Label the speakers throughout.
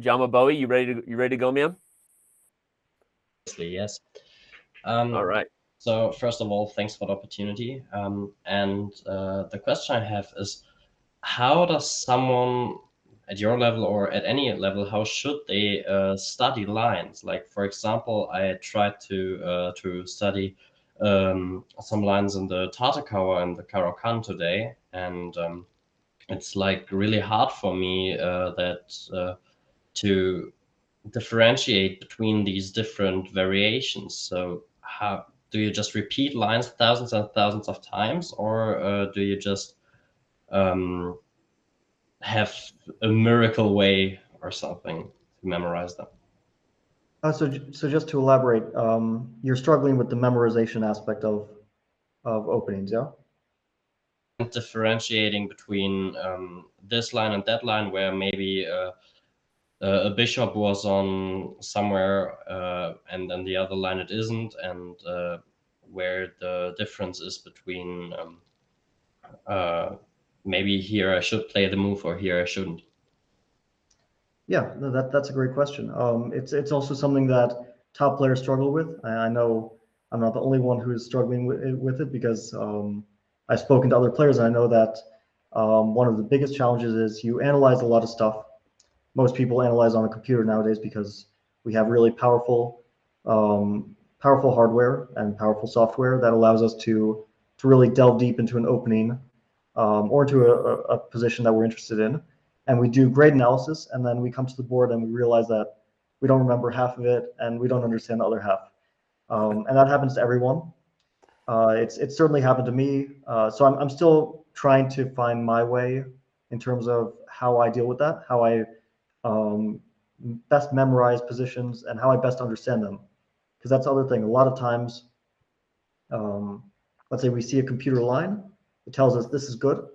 Speaker 1: Jama Bowie, you ready to go, man?
Speaker 2: Yes.
Speaker 1: All right.
Speaker 2: So first of all, thanks for the opportunity. And the question I have is, how does someone at your level or at any level, how should they study lines? Like, for example, I tried to study some lines in the Tatakawa and the Karokan today, and it's like really hard for me that to differentiate between these different variations. So how do you just repeat lines thousands and thousands of times, or do you just um, have a miracle way or something to memorize them?
Speaker 3: So just to elaborate, you're struggling with the memorization aspect of openings, yeah?
Speaker 2: Differentiating between this line and that line, where maybe a bishop was on somewhere and then the other line it isn't, and where the difference is between uh, maybe here I should play the move or here I shouldn't.
Speaker 3: Yeah, no, that's a great question. It's also something that top players struggle with. I know I'm not the only one who is struggling with it because I've spoken to other players and I know that one of the biggest challenges is you analyze a lot of stuff. Most people analyze on a computer nowadays because we have really powerful hardware and powerful software that allows us to really delve deep into an opening or into a position that we're interested in, and we do great analysis, and then we come to the board and we realize that we don't remember half of it and we don't understand the other half, and that happens to everyone. It's certainly happened to me. So I'm still trying to find my way in terms of how I deal with that, how I um, best memorize positions and how I best understand them. Because that's the other thing. A lot of times, um, let's say we see a computer line, it tells us this is good,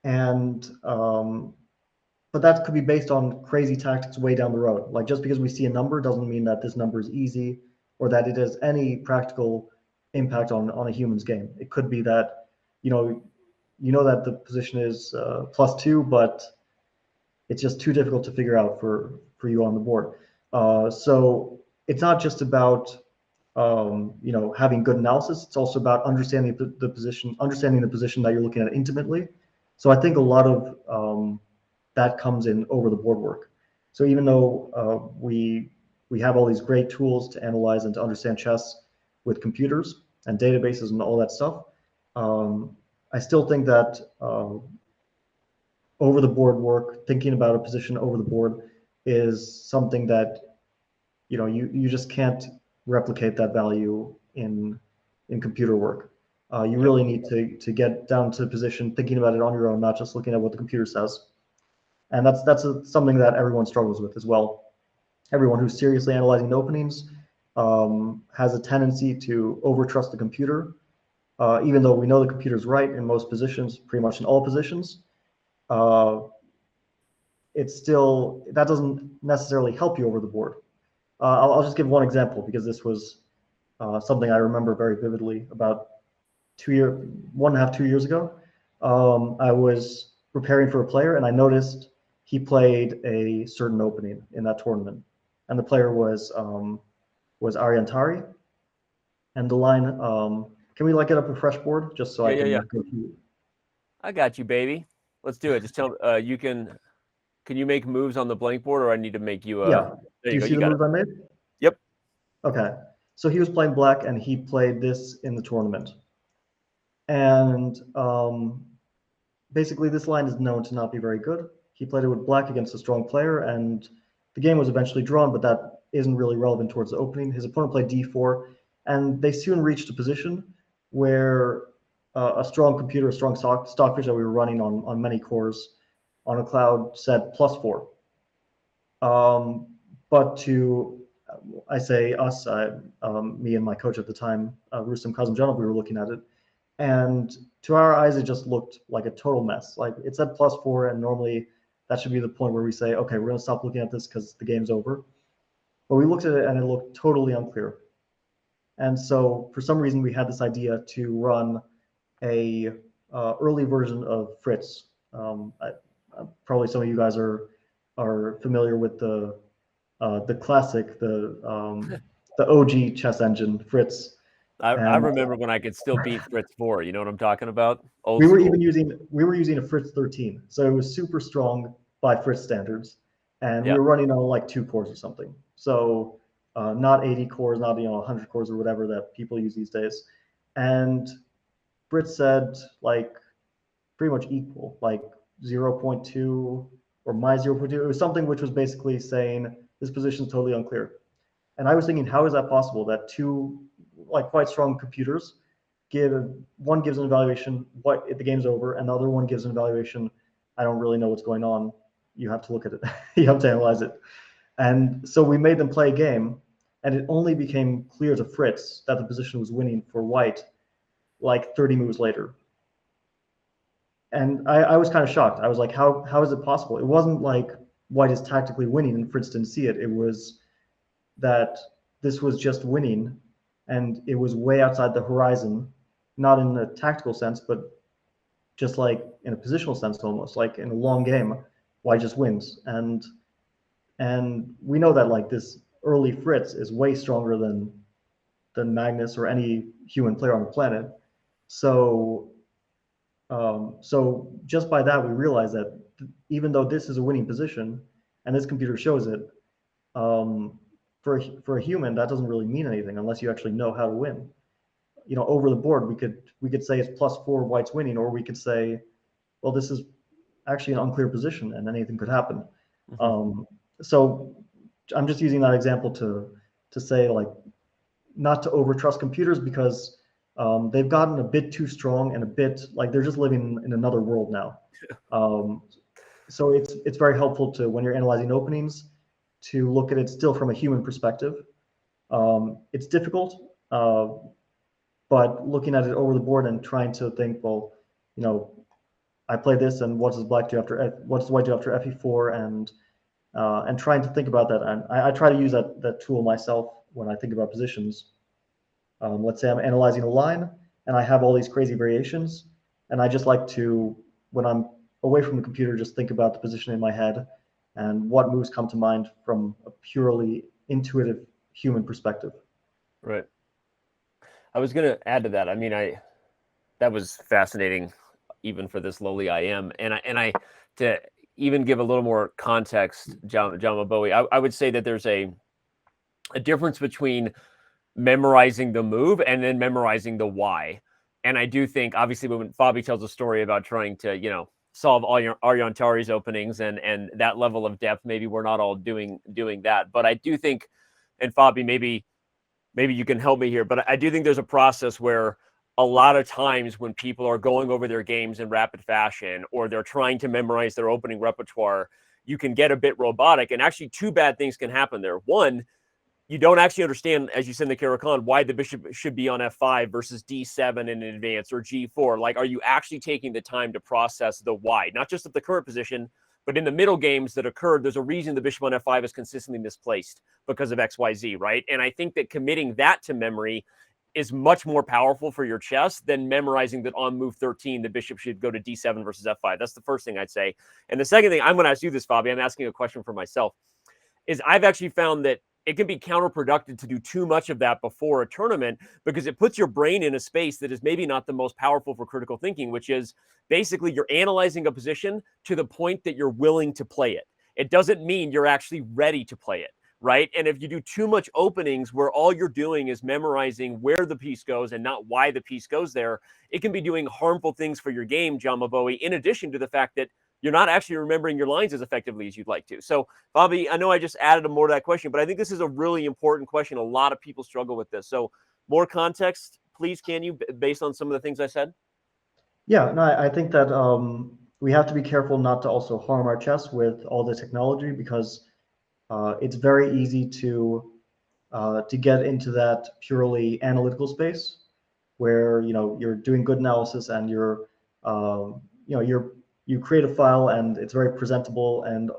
Speaker 3: and but that could be based on crazy tactics way down the road. Like just because we see a number doesn't mean that this number is easy or that it has any practical impact on a human's game. It could be that you know that the position is +2, but it's just too difficult to figure out for you on the board. So it's not just about having good analysis. It's also about understanding the position, understanding the position that you're looking at intimately. So I think a lot of that comes in over the board work. So even though we have all these great tools to analyze and to understand chess with computers and databases and all that stuff, I still think that over the board work, thinking about a position over the board, is something that you just can't replicate that value in computer work. You really need to get down to the position, thinking about it on your own, not just looking at what the computer says. And something that everyone struggles with as well. Everyone who's seriously analyzing the openings has a tendency to overtrust the computer, even though we know the computer's right in most positions, pretty much in all positions. Uh, it's still that doesn't necessarily help you over the board. I'll just give one example because this was something I remember very vividly. About 1.5, 2 years ago, I was preparing for a player and I noticed he played a certain opening in that tournament, and the player was Ariantari, and the line. Can we get up a fresh board just so I can
Speaker 1: Yeah.
Speaker 3: go through?
Speaker 1: I got you, baby. Let's do it. Just tell you can you make moves on the blank board, or I need to make you
Speaker 3: Yeah.
Speaker 1: there
Speaker 3: Do
Speaker 1: you
Speaker 3: you
Speaker 1: go.
Speaker 3: see
Speaker 1: You
Speaker 3: the
Speaker 1: got it.
Speaker 3: moves I made?
Speaker 1: Yep.
Speaker 3: Okay. So he was playing black and he played this in the tournament. And basically, this line is known to not be very good. He played it with black against a strong player, and the game was eventually drawn, but that isn't really relevant towards the opening. His opponent played d4, and they soon reached a position where a strong computer, a strong stockfish that we were running on many cores on a cloud said +4. But I say us, me and my coach at the time, Rustam Kazımcanov, we were looking at it, and to our eyes, it just looked like a total mess. Like it said +4, and normally that should be the point where we say, okay, we're gonna stop looking at this because the game's over. But we looked at it and it looked totally unclear. And so for some reason, we had this idea to run a early version of Fritz. Probably some of you guys are familiar with the classic, the OG chess engine, Fritz.
Speaker 1: I
Speaker 3: And
Speaker 1: remember when I could still beat Fritz 4. You know what I'm talking about? Old
Speaker 3: we were
Speaker 1: school.
Speaker 3: using a Fritz 13, so it was super strong by Fritz standards, and we
Speaker 1: Yeah.
Speaker 3: were running on like 2 cores or something. So not 80 cores, not 100 cores or whatever that people use these days. And Fritz said like pretty much equal, like 0.2 or my 0.2. It was something which was basically saying this position is totally unclear. And I was thinking, how is that possible that two like quite strong computers one gives an evaluation what the game's over, and the other one gives an evaluation I don't really know what's going on. You have to look at it. You have to analyze it. And so we made them play a game, and it only became clear to Fritz that the position was winning for white like 30 moves later. And I was kind of shocked. I was like, how is it possible? It wasn't like white is tactically winning and Fritz didn't see it. It was that this was just winning, and it was way outside the horizon, not in a tactical sense, but just like in a positional sense, almost like in a long game, white just wins. And we know that like this early Fritz is way stronger than Magnus or any human player on the planet. So so just by that, we realize that even though this is a winning position and this computer shows it, um, for a human, that doesn't really mean anything unless you actually know how to win. Over the board, we could say it's +4 white's winning, or we could say, well, this is actually an unclear position and anything could happen.
Speaker 1: Mhm.
Speaker 3: So I'm just using that example to say like not to overtrust computers because they've gotten a bit too strong and a bit like they're just living in another world now. Um, so it's very helpful to when you're analyzing openings to look at it still from a human perspective. It's difficult, but looking at it over the board and trying to think, well, you know, I play this, and what does black do after what does white do after fe4, and trying to think about that. And I try to use that tool myself when I think about positions. Let's say I'm analyzing a line and I have all these crazy variations, and I just like to, when I'm away from the computer, just think about the position in my head and what moves come to mind from a purely intuitive human perspective.
Speaker 1: Right. I was going to add to that. I mean, that was fascinating, even for this lowly IM, and I to even give a little more context, John Bowie. I would say that there's a difference between memorizing the move and then memorizing the why. And I do think, obviously, when Fabi tells a story about trying to, solve all your Argentari's openings and that level of depth, maybe we're not all doing that. But I do think, and Fabi, maybe you can help me here, but I do think there's a process where a lot of times when people are going over their games in rapid fashion or they're trying to memorize their opening repertoire, you can get a bit robotic. And actually, two bad things can happen there. One, you don't actually understand, as you said in the Caracan, why the bishop should be on f5 versus d7 in advance or g4. Like, are you actually taking the time to process the why? Not just at the current position, but in the middle games that occurred, there's a reason the bishop on f5 is consistently misplaced because of XYZ, right? And I think that committing that to memory is much more powerful for your chess than memorizing that on move 13, the bishop should go to d7 versus f5. That's the first thing I'd say. And the second thing, I'm going to ask you this, Fabi, I'm asking a question for myself, is I've actually found that it can be counterproductive to do too much of that before a tournament because it puts your brain in a space that is maybe not the most powerful for critical thinking, which is basically you're analyzing a position to the point that you're willing to play it. It doesn't mean you're actually ready to play it, right? And if you do too much openings where all you're doing is memorizing where the piece goes and not why the piece goes there, it can be doing harmful things for your game, John Maboe, in addition to the fact that you're not actually remembering your lines as effectively as you'd like to. So, Bobby, I know I just added more to that question, but I think this is a really important question. A lot of people struggle with this. So, more context, please, can you, based on some of the things I said?
Speaker 3: Yeah, no, I think that we have to be careful not to also harm our chess with all the technology because it's very easy to get into that purely analytical space where you're doing good analysis and you create a file and it's very presentable and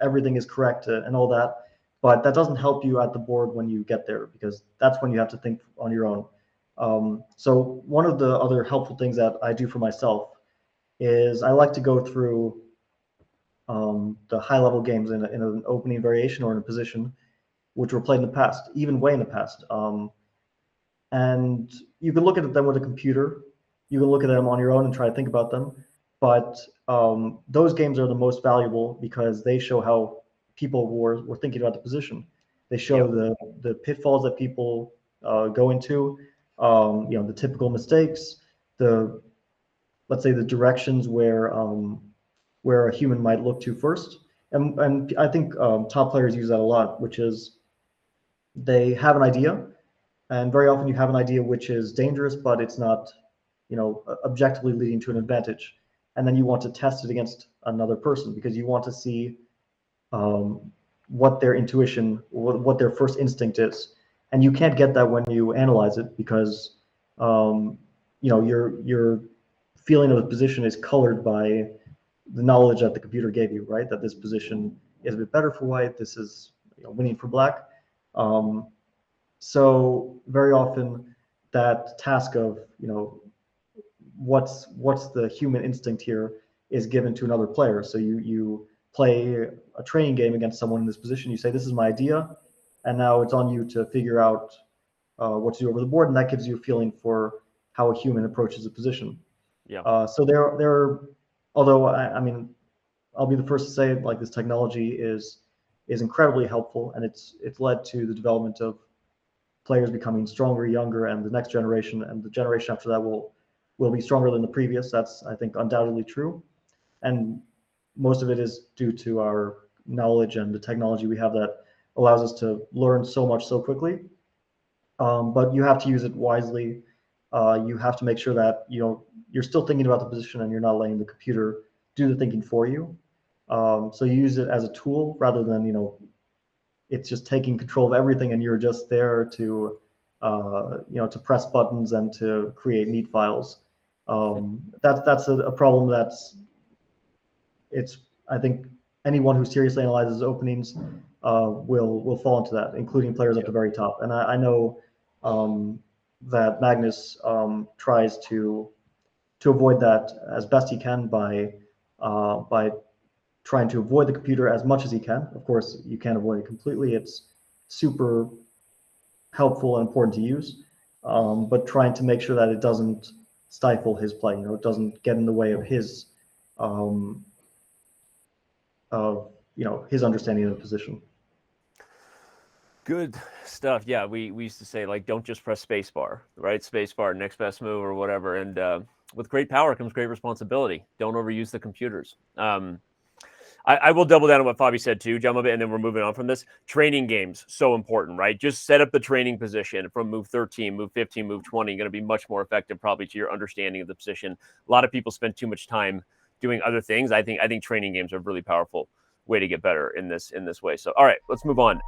Speaker 3: everything is correct and all that, but that doesn't help you at the board when you get there because that's when you have to think on your own. So one of the other helpful things that I do for myself is I like to go through the high-level games in an opening variation or in a position, which were played in the past, even way in the past. And you can look at them with a computer. You can look at them on your own and try to think about them. But those games are the most valuable because they show how people were thinking about the position. They show the pitfalls that people go into, the typical mistakes, let's say the directions where a human might look to first. And I think top players use that a lot, which is they have an idea, and very often you have an idea which is dangerous, but it's not, objectively leading to an advantage. And then you want to test it against another person because you want to see what their intuition, what their first instinct is. And you can't get that when you analyze it because, your feeling of the position is colored by the knowledge that the computer gave you, right? That this position is a bit better for white. This is winning for black. So very often that task of what's the human instinct here is given to another player. So you play a training game against someone in this position. You say, this is my idea, and now it's on you to figure out what to do over the board, and that gives you a feeling for how a human approaches a position. So there, although I mean, I'll be the first to say, like, this technology is incredibly helpful, and it's led to the development of players becoming stronger, younger, and the next generation and the generation after that will be stronger than the previous. That's, I think, undoubtedly true. And most of it is due to our knowledge and the technology we have that allows us to learn so much so quickly. But you have to use it wisely. You have to make sure that you're still thinking about the position and you're not letting the computer do the thinking for you. So you use it as a tool rather than it's just taking control of everything and you're just there to to press buttons and to create neat files. That's a problem I think anyone who seriously analyzes openings will fall into that, including players at the very top. And I know that Magnus tries to avoid that as best he can by trying to avoid the computer as much as he can. Of course, you can't avoid it completely. It's super helpful and important to use, but trying to make sure that it doesn't stifle his play. It doesn't get in the way of his his understanding of the position.
Speaker 1: Good stuff. Yeah, we used to say, like, don't just press spacebar, right? Spacebar, next best move or whatever. And with great power comes great responsibility. Don't overuse the computers. I will double down on what Fabi said too, jump a bit, and then we're moving on from this. Training games, so important, right? Just set up the training position from move 13, move 15, move 20. Going to be much more effective probably to your understanding of the position. A lot of people spend too much time doing other things. I think training games are a really powerful way to get better in this way. So, all right, let's move on.